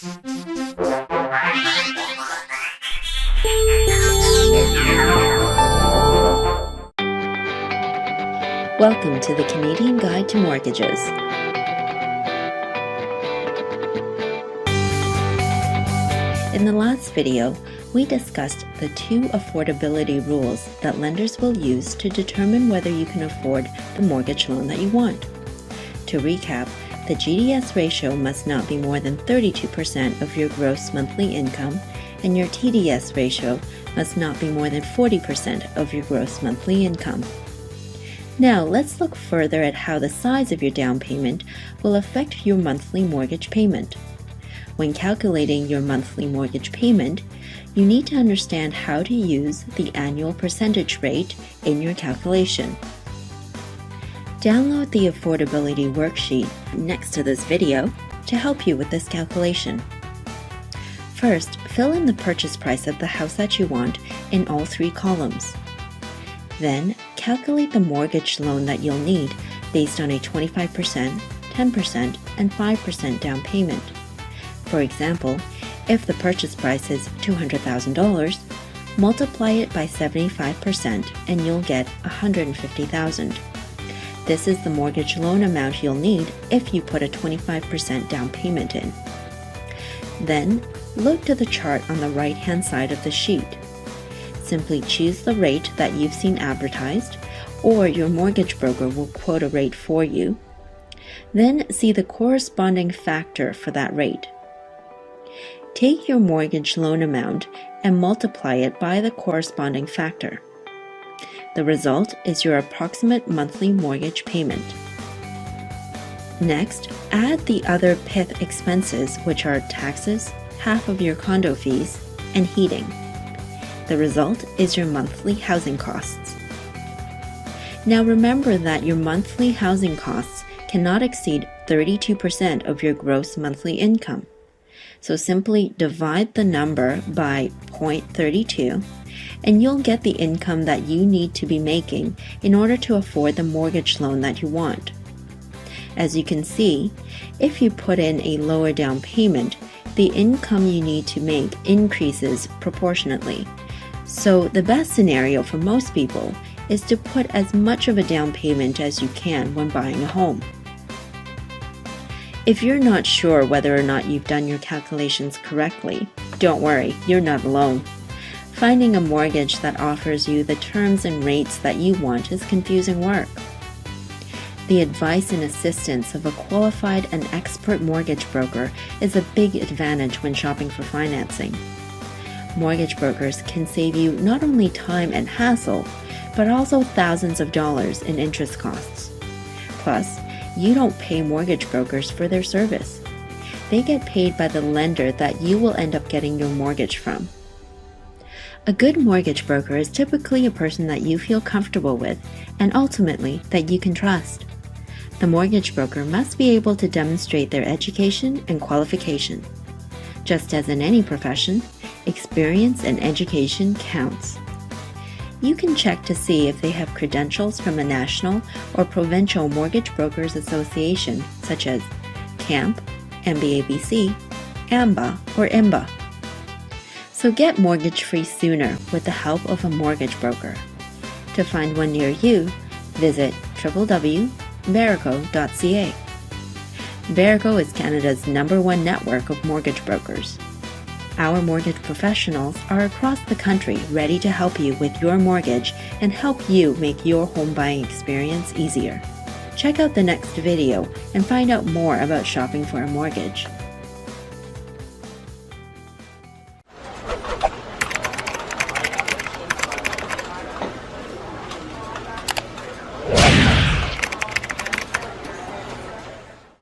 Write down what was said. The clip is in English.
Welcome to the Canadian Guide to Mortgages. In the last video, we discussed the 2 affordability rules that lenders will use to determine whether you can afford the mortgage loan that you want. To recap, the GDS ratio must not be more than 32% of your gross monthly income, and your TDS ratio must not be more than 40% of your gross monthly income. Now, let's look further at how the size of your down payment will affect your monthly mortgage payment. When calculating your monthly mortgage payment, you need to understand how to use the annual percentage rate in your calculation. Download the affordability worksheet next to this video to help you with this calculation. First, fill in the purchase price of the house that you want in all 3 columns. Then, calculate the mortgage loan that you'll need based on a 25%, 10%, and 5% down payment. For example, if the purchase price is $200,000, multiply it by 75% and you'll get $150,000. This is the mortgage loan amount you'll need if you put a 25% down payment in. Then, look to the chart on the right-hand side of the sheet. Simply choose the rate that you've seen advertised, or your mortgage broker will quote a rate for you. Then see the corresponding factor for that rate. Take your mortgage loan amount and multiply it by the corresponding factor. The result is your approximate monthly mortgage payment. Next, add the other PITH expenses, which are taxes, half of your condo fees, and heating. The result is your monthly housing costs. Now remember that your monthly housing costs cannot exceed 32% of your gross monthly income. So simply divide the number by 0.32 and you'll get the income that you need to be making in order to afford the mortgage loan that you want. As you can see, if you put in a lower down payment, the income you need to make increases proportionately. So the best scenario for most people is to put as much of a down payment as you can when buying a home. If you're not sure whether or not you've done your calculations correctly, don't worry, you're not alone. Finding a mortgage that offers you the terms and rates that you want is confusing work. The advice and assistance of a qualified and expert mortgage broker is a big advantage when shopping for financing. Mortgage brokers can save you not only time and hassle, but also thousands of dollars in interest costs. Plus, you don't pay mortgage brokers for their service. They get paid by the lender that you will end up getting your mortgage from. A good mortgage broker is typically a person that you feel comfortable with and ultimately that you can trust. The mortgage broker must be able to demonstrate their education and qualification. Just as in any profession, experience and education counts. You can check to see if they have credentials from a national or provincial mortgage brokers association such as CAMP, MBABC, AMBA, or IMBA. So get mortgage-free sooner with the help of a mortgage broker. To find one near you, visit www.verico.ca. Verico is Canada's #1 network of mortgage brokers. Our mortgage professionals are across the country ready to help you with your mortgage and help you make your home buying experience easier. Check out the next video and find out more about shopping for a mortgage.